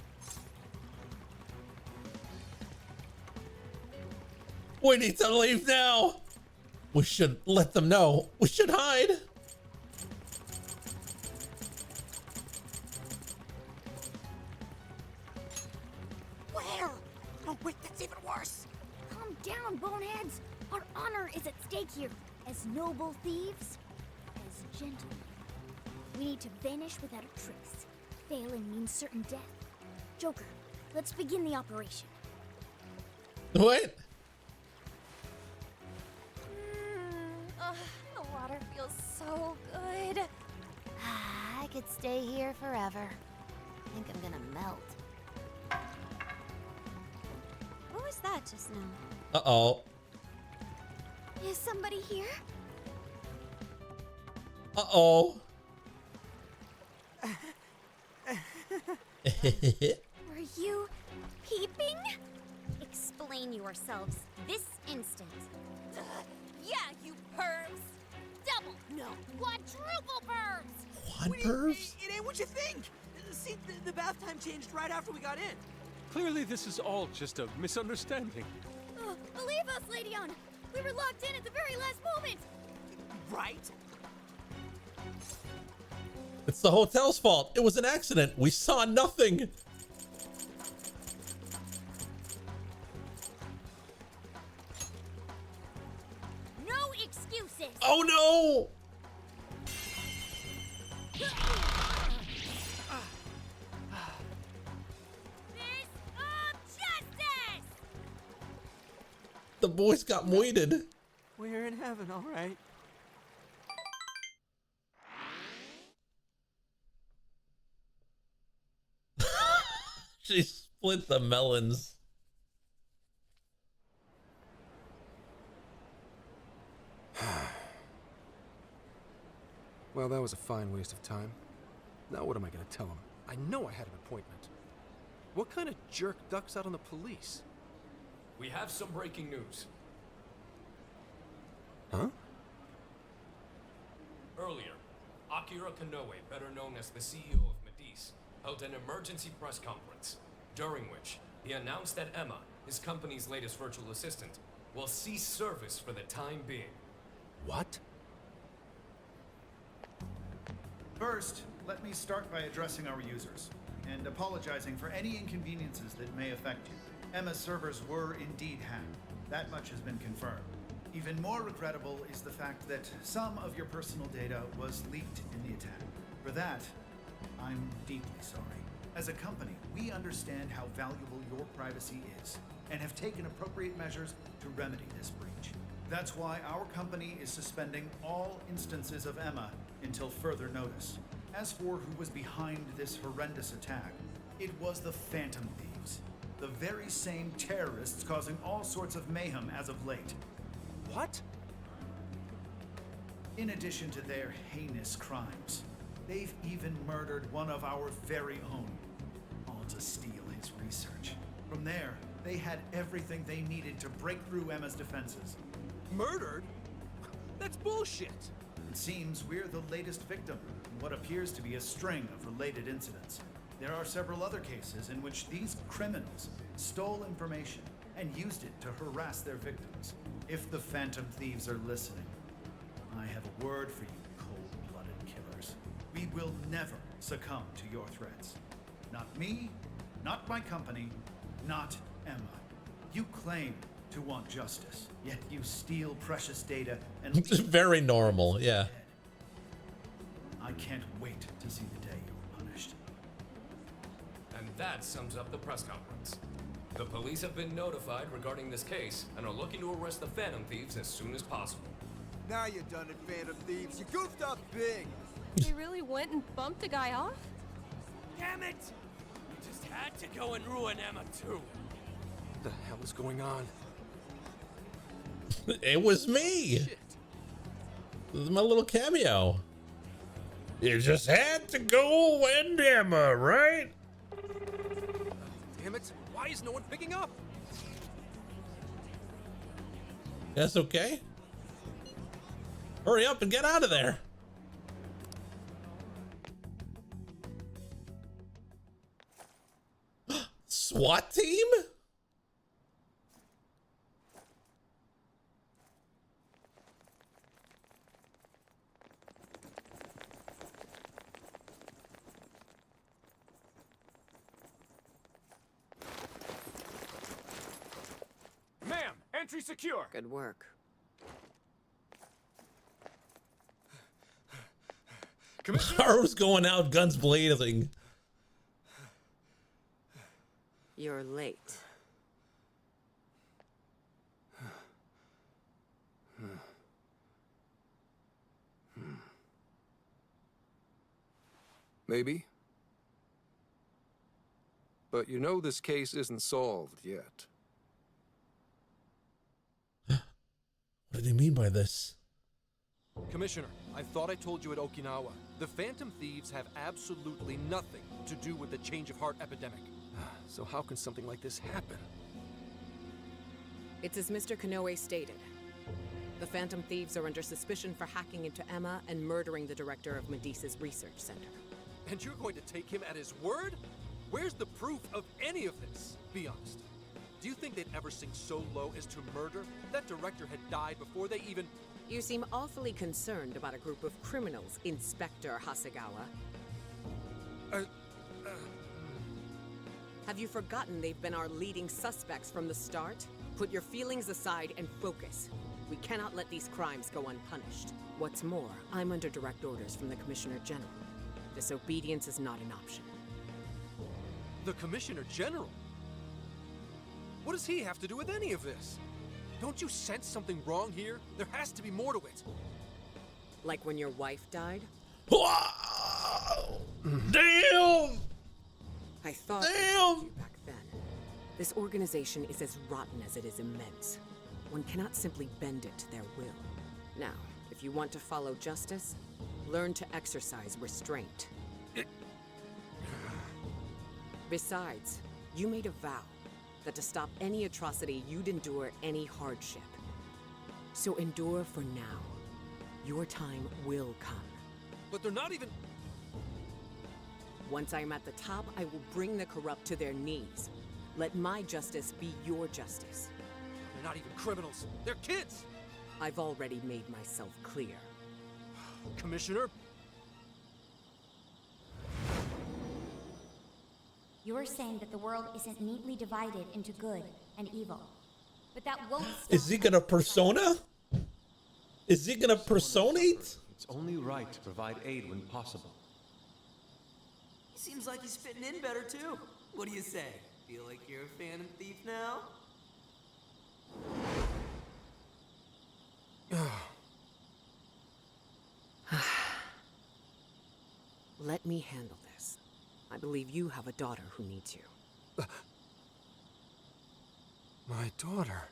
We need to leave now. We should let them know. We should hide. Where? Oh, wait, that's even worse. Calm down, boneheads! Our honor is at stake here. As noble thieves, as gentlemen. We need to vanish without a trace. Failing means certain death. Joker, let's begin the operation. What? feels so good. I could stay here forever. I think I'm gonna melt. What was that just now? Uh-oh. Is somebody here? Uh-oh. Were you peeping? Explain yourselves this instant. Yeah, you pervs! Double, no, quadruple pervs! Quad pervs? It ain't what you think! See, the bath time changed right after we got in. Clearly, this is all just a misunderstanding. Believe us, Legion! We were locked in at the very last moment! Right? It's the hotel's fault. It was an accident. We saw nothing. No excuses! Oh no! Fist of justice! The boys got moited. We're in heaven, all right. She split the melons. Well, that was a fine waste of time. Now what am I gonna tell him? I know I had an appointment. What kind of jerk ducks out on the police? We have some breaking news. Huh? Earlier, Akira Kanoe, better known as the CEO of Medice, held an emergency press conference, during which he announced that Emma, his company's latest virtual assistant, will cease service for the time being. What? First, let me start by addressing our users and apologizing for any inconveniences that may affect you. Emma's servers were indeed hacked. That much has been confirmed. Even more regrettable is the fact that some of your personal data was leaked in the attack. For that, I'm deeply sorry. As a company, we understand how valuable your privacy is and have taken appropriate measures to remedy this breach. That's why our company is suspending all instances of Emma until further notice. As for who was behind this horrendous attack, it was the Phantom Thieves, the very same terrorists causing all sorts of mayhem as of late. What? In addition to their heinous crimes, they've even murdered one of our very own, all to steal his research. From there, they had everything they needed to break through Emma's defenses. Murdered? That's bullshit! It seems we're the latest victim in what appears to be a string of related incidents. There are several other cases in which these criminals stole information and used it to harass their victims. If the Phantom Thieves are listening, I have a word for you, cold-blooded killers. We will never succumb to your threats. Not me, not my company, not Emma. You claim to want justice, yet you steal precious data and Very normal, yeah. I can't wait to see the day you're punished. And that sums up the press conference. The police have been notified regarding this case and are looking to arrest the Phantom Thieves as soon as possible. Now you're done it, Phantom Thieves. You goofed up big. They really went and bumped a guy off? Damn it! We just had to go and ruin Emma too. What the hell is going on? It was me. Shit. This is my little cameo. You just had to go and Emma, right? Damn it! Why is no one picking up? That's okay. Hurry up and get out of there. SWAT team? Ma'am, entry secure. Good work. Cars going out, guns blazing. You're late. Maybe. But you know this case isn't solved yet. What do you mean by this? Commissioner, I thought I told you at Okinawa. The Phantom Thieves have absolutely nothing to do with the change of heart epidemic. So how can something like this happen? It's as Mr. Kanoe stated. The Phantom Thieves are under suspicion for hacking into Emma and murdering the director of Medea's research center. And you're going to take him at his word? Where's the proof of any of this? Be honest. Do you think they'd ever sink so low as to murder? That director had died before they even... You seem awfully concerned about a group of criminals, Inspector Hasegawa. Have you forgotten they've been our leading suspects from the start? Put your feelings aside and focus. We cannot let these crimes go unpunished. What's more, I'm under direct orders from the Commissioner General. Disobedience is not an option. The Commissioner General? What does he have to do with any of this? Don't you sense something wrong here? There has to be more to it. Like when your wife died? Damn! I thought I told you back then. This organization is as rotten as it is immense. One cannot simply bend it to their will. Now, if you want to follow justice, learn to exercise restraint. Besides, you made a vow that to stop any atrocity, you'd endure any hardship. So endure for now. Your time will come. But they're not even... Once I'm at the top, I will bring the corrupt to their knees. Let my justice be your justice. They're not even criminals. They're kids! I've already made myself clear. Commissioner? You're saying that the world isn't neatly divided into good and evil. But that won't stop. Is he gonna persona? Is he gonna personate? It's only right to provide aid when possible. Seems like he's fitting in better too. What do you say? Feel like you're a Phantom Thief now? Let me handle this. I believe you have a daughter who needs you. My daughter?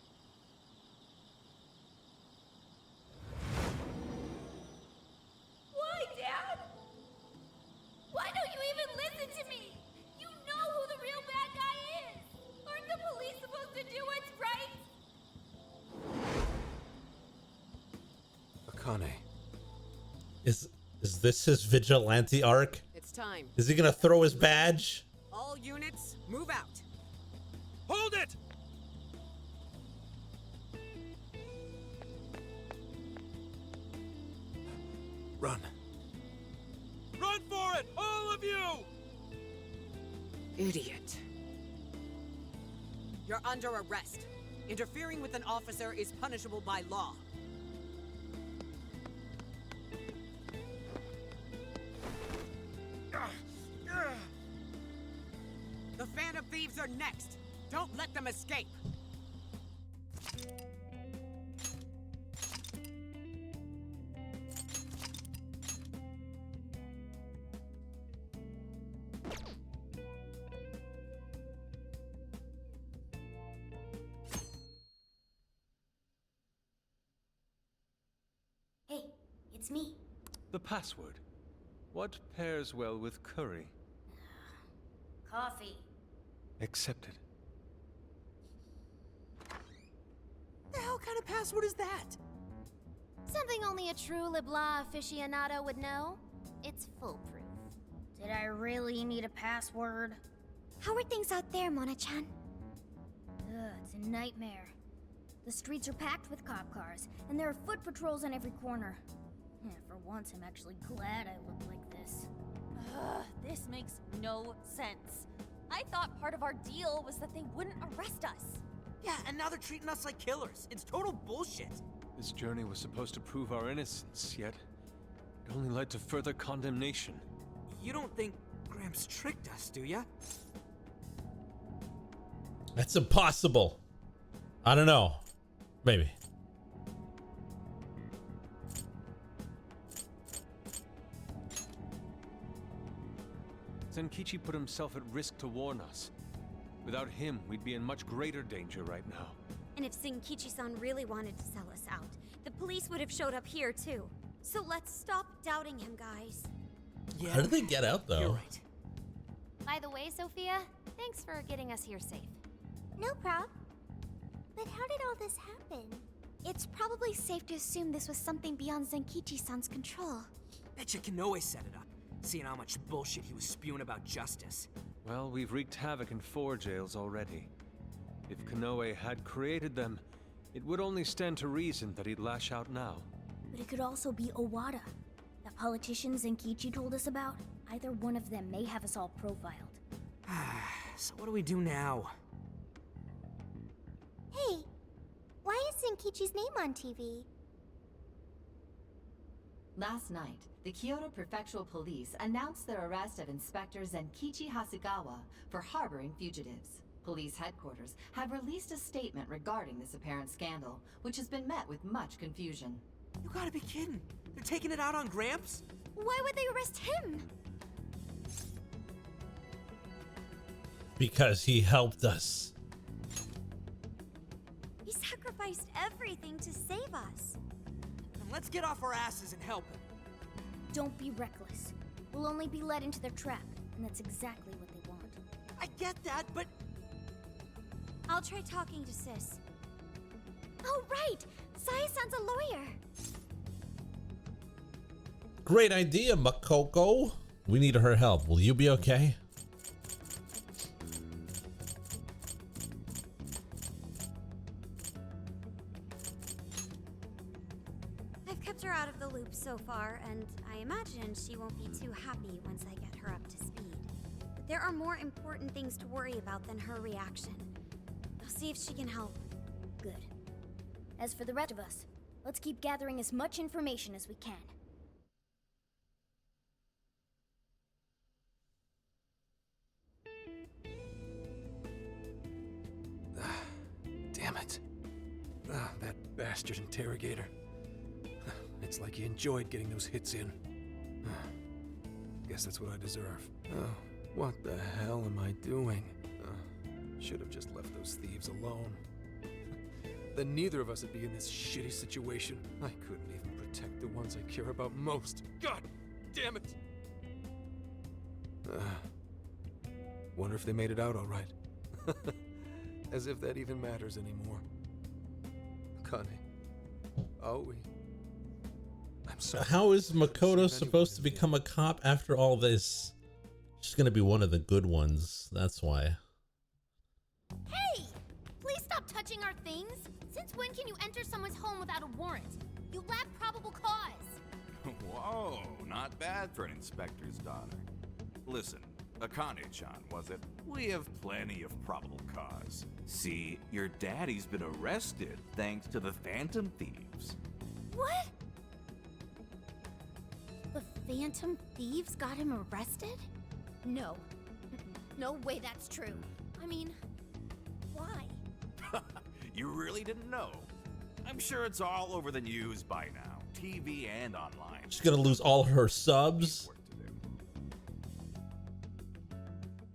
Why, Dad? Why don't you even listen to me? You know who the real bad guy is. Aren't the police supposed to do what's right? Akane. Is this his vigilante arc? It's time. Is he gonna throw his badge? All units, move out. Hold it! Run. Run for it! All of you! Idiot. You're under arrest. Interfering with an officer is punishable by law. The Phantom Thieves are next. Don't let them escape. Hey, it's me. The password. What pairs well with curry? Coffee. Accepted. The hell kind of password is that? Something only a true LeBlanc aficionado would know. It's foolproof. Did I really need a password? How are things out there, Mona-chan? It's a nightmare. The streets are packed with cop cars, and there are foot patrols on every corner. For once, I'm actually glad I look like this. This makes no sense. I thought part of our deal was that they wouldn't arrest us. Yeah, and now they're treating us like killers. It's total bullshit. This journey was supposed to prove our innocence, yet it only led to further condemnation. You don't think Gramps tricked us, do ya? That's impossible. I don't know. Maybe. Zenkichi put himself at risk to warn us. Without him, we'd be in much greater danger right now. And if Zenkichi-san really wanted to sell us out, the police would have showed up here too. So let's stop doubting him, guys. Yeah. How did they get out, though? You're right. By the way, Sophia, thanks for getting us here safe. No prob. But how did all this happen? It's probably safe to assume this was something beyond Zenkichi-san's control. Betcha Kanoe set it up, seeing how much bullshit he was spewing about justice. Well, we've wreaked havoc in 4 jails already. If Kanoe had created them, it would only stand to reason that he'd lash out now. But it could also be Owada, that politician Zenkichi told us about. Either one of them may have us all profiled. So what do we do now? Hey, why is Zenkichi's name on TV? Last night, the Kyoto Prefectural Police announced their arrest of Inspector Zenkichi Hasegawa for harboring fugitives. Police headquarters have released a statement regarding this apparent scandal, which has been met with much confusion. You gotta be kidding. They're taking it out on Gramps? Why would they arrest him? Because he helped us. He sacrificed everything to save us. Then let's get off our asses and help him. Don't be reckless. We'll only be led into their trap, and that's exactly what they want. I get that, but... I'll try talking to Sis. Oh, right! Saya-san's a lawyer! Great idea, Makoko. We need her help. Will you be okay? I've kept her out of the loop so far, and I imagine she won't be too happy once I get her up to speed. But there are more important things to worry about than her reaction. I'll see if she can help. Good. As for the rest of us, let's keep gathering as much information as we can. Damn it. That bastard interrogator. It's like he enjoyed getting those hits in. Guess that's what I deserve. Oh, what the hell am I doing? Should have just left those thieves alone. Then neither of us would be in this shitty situation. I couldn't even protect the ones I care about most. God damn it! Wonder if they made it out all right. As if that even matters anymore. Kane. Aoi. I'm sorry. How is Makoto supposed to become a cop after all this? She's gonna be one of the good ones. That's why. Hey! Please stop touching our things! Since when can you enter someone's home without a warrant? You lack probable cause! Whoa, not bad for an inspector's daughter. Listen, Akane-chan, was it? We have plenty of probable cause. See, your daddy's been arrested thanks to the Phantom Thieves. What? The Phantom Thieves got him arrested? No. No way that's true. I mean, why? You really didn't know? I'm sure it's all over the news by now, TV and online. She's gonna lose all her subs.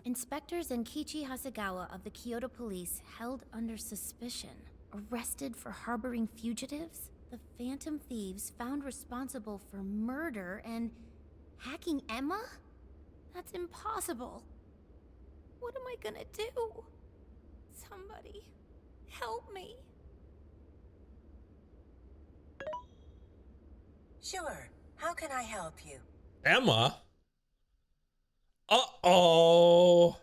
Inspector Zenkichi Hasegawa of the Kyoto Police held under suspicion, arrested for harboring fugitives? The Phantom Thieves found responsible for murder and hacking Emma? That's impossible. What am I gonna do? Somebody, help me. Sure. How can I help you? Emma? Uh-oh.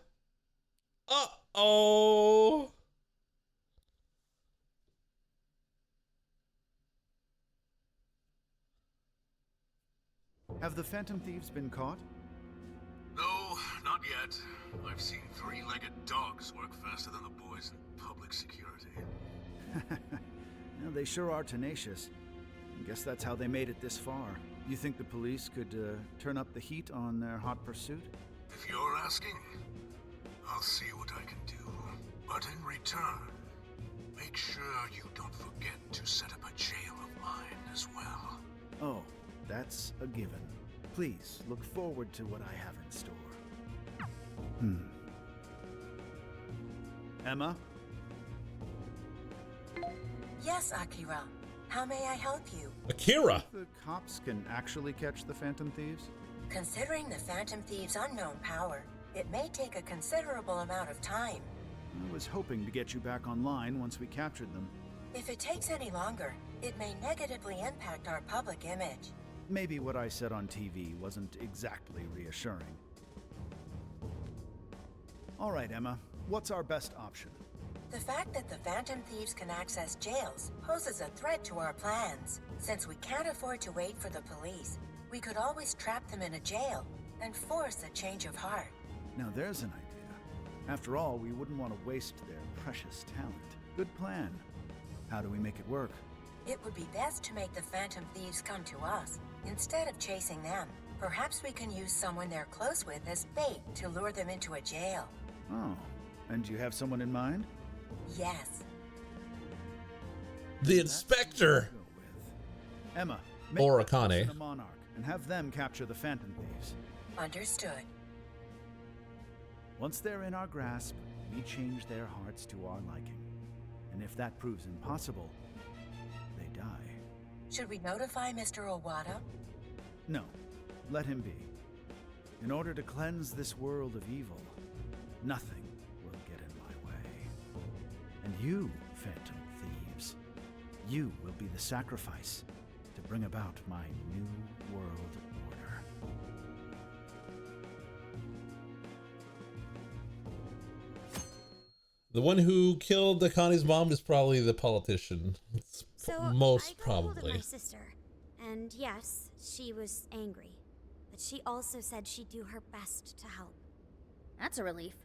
Uh-oh. Have the Phantom Thieves been caught? No, not yet. I've seen three-legged dogs work faster than the boys in public security. Well, they sure are tenacious. I guess that's how they made it this far. You think the police could turn up the heat on their hot pursuit? If you're asking, I'll see what I can do. But in return, make sure you don't forget to set up a jail of mine as well. Oh, that's a given. Please look forward to what I have in store. Emma? Yes, Akira. How may I help you? Akira! The cops can actually catch the Phantom Thieves? Considering the Phantom Thieves' unknown power, it may take a considerable amount of time. I was hoping to get you back online once we captured them. If it takes any longer, it may negatively impact our public image. Maybe what I said on TV wasn't exactly reassuring. All right, Emma. What's our best option? The fact that the Phantom Thieves can access jails poses a threat to our plans. Since we can't afford to wait for the police, we could always trap them in a jail and force a change of heart. Now there's an idea. After all, we wouldn't want to waste their precious talent. Good plan. How do we make it work? It would be best to make the Phantom Thieves come to us, instead of chasing them. Perhaps we can use someone they're close with as bait to lure them into a jail. Oh, and you have someone in mind? Yes. The inspector! Emma, make Or Atlus Akane. a monarch and have them capture the Phantom Thieves. Understood. Once they're in our grasp, we change their hearts to our liking. And if that proves impossible, they die. Should we notify Mr. Owada? No, let him be. In order to cleanse this world of evil, nothing will get in my way. And you, Phantom Thieves, you will be the sacrifice to bring about my new world order. The one who killed Akane's mom is probably the politician. It's most I got hold of probably. my sister, and yes, she was angry, but she also said she'd do her best to help. That's a relief.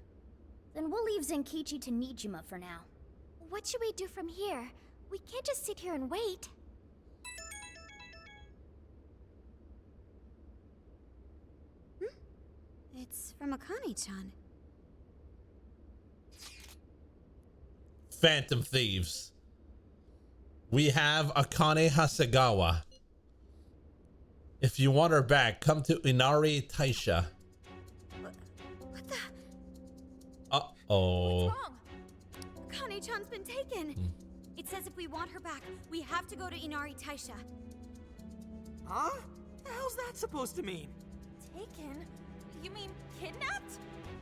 Then we'll leave Zenkichi to Nijima for now. What should we do from here? We can't just sit here and wait. It's from Akane-chan. Phantom Thieves. We have Akane Hasegawa. If you want her back, come to Inari Taisha. What the? Uh-oh. What's wrong? Akane-chan's been taken. It says if we want her back, we have to go to Inari Taisha. Huh? The hell's that supposed to mean? Taken? You mean kidnapped?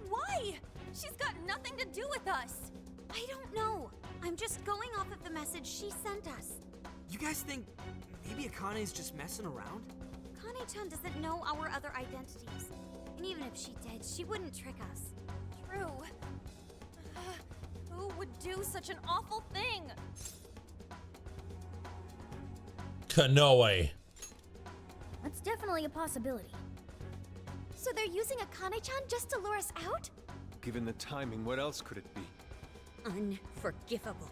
Why? She's got nothing to do with us. I don't know. I'm just going off of the message she sent us. You guys think maybe Akane's just messing around? Akane-chan doesn't know our other identities. And even if she did, she wouldn't trick us. True. Who would do such an awful thing? Kanoe. That's definitely a possibility. So they're using Akane-chan just to lure us out? Given the timing, what else could it be? Unforgivable.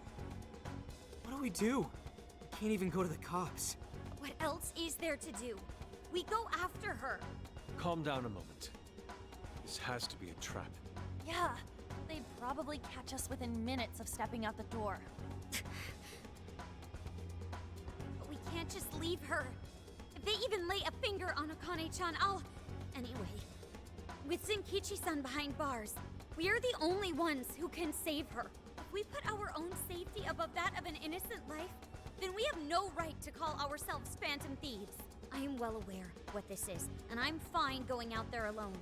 What do we do? We can't even go to the cops. What else is there to do? We go after her. Calm down a moment. This has to be a trap. Yeah, they'd probably catch us within minutes of stepping out the door. But we can't just leave her. If they even lay a finger on Akane-chan, I'll... Anyway, with Zenkichi-san behind bars, we are the only ones who can save her. If we put our own safety above that of an innocent life, then we have no right to call ourselves Phantom Thieves. I am well aware what this is, and I'm fine going out there alone.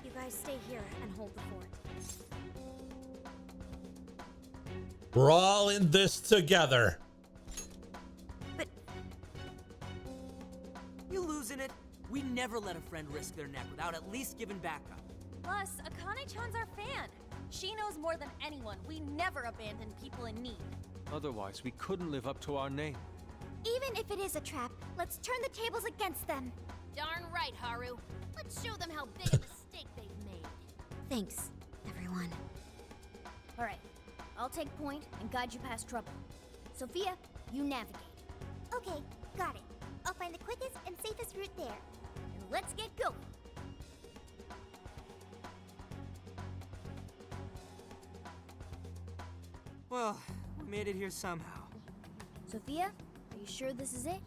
You guys stay here and hold the fort. We're all in this together. But... You losing it? We never let a friend risk their neck without at least giving backup. Plus, Akane-chan's our fan. She knows more than anyone. We never abandon people in need. Otherwise, we couldn't live up to our name. Even if it is a trap, let's turn the tables against them. Darn right, Haru. Let's show them how big a mistake they've made. Thanks, everyone. All right, I'll take point and guide you past trouble. Sophia, you navigate. Okay, got it. I'll find the quickest and safest route there. And let's get going. Well, we made it here somehow. Sophia, are you sure this is it?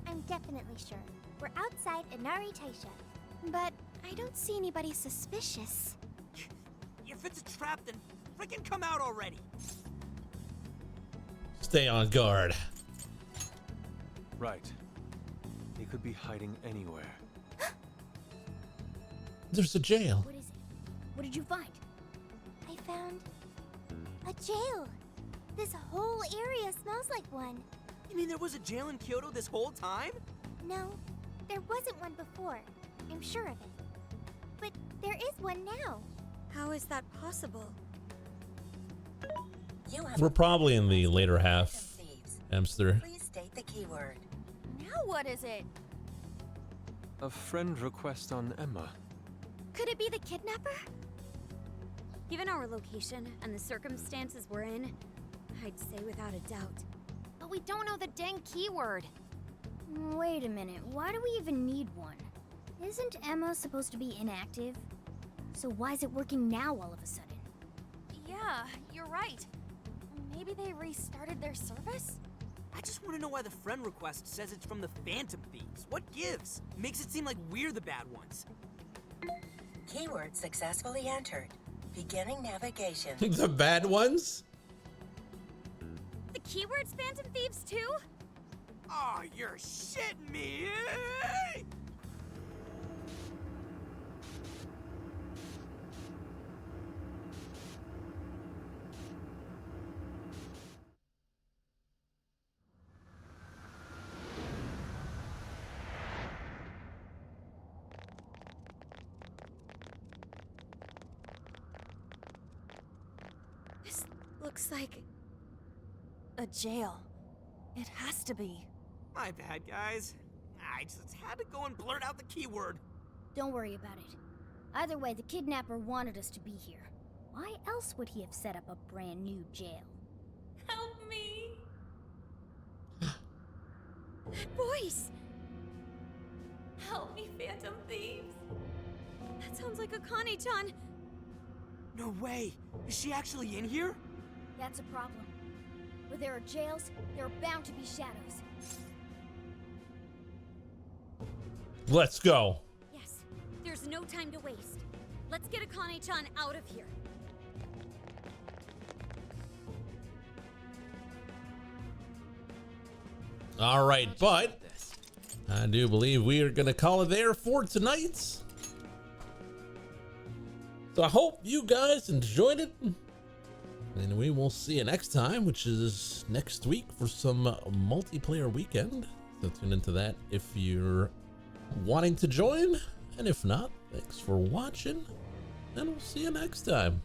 I'm definitely sure. We're outside Inari Taisha. But I don't see anybody suspicious. it's a trap, then freaking come out already. Stay on guard. Right. He could be hiding anywhere. There's a jail. What is it? What did you find? I found a jail. This whole area smells like one. You mean there was a jail in Kyoto this whole time? No, there wasn't one before. I'm sure of it. But there is one now. How is that possible? We're probably in the later half, Hamster. Please state the keyword. Now what is it? A friend request on Emma. Could it be the kidnapper? Given our location and the circumstances we're in, I'd say without a doubt. But we don't know the dang keyword. Wait a minute, why do we even need one? Isn't Emma supposed to be inactive? So why is it working now all of a sudden? Yeah, you're right. Maybe they restarted their service? I just want to know why the friend request says it's from the Phantom Thieves. What gives? Makes it seem like we're the bad ones. Keyword successfully entered. Beginning navigation. The bad ones? The keyword's Phantom Thieves too? Oh, you're shitting me! This looks like a jail. It has to be. My bad, guys. I just had to go and blurt out the keyword. Don't worry about it. Either way, the kidnapper wanted us to be here. Why else would he have set up a brand new jail? Help me! Voice! Help me, Phantom Thieves! That sounds like Akane-chan. No way! Is she actually in here? That's a problem. Where there are jails, there are bound to be shadows. Let's go. Yes, there's no time to waste. Let's get Akane-chan out of here. All right, but I do believe we are going to call it there for tonight. So I hope you guys enjoyed it. And we will see you next time, which is next week for some multiplayer weekend. So tune into that if you're wanting to join. And if not, thanks for watching. And we'll see you next time.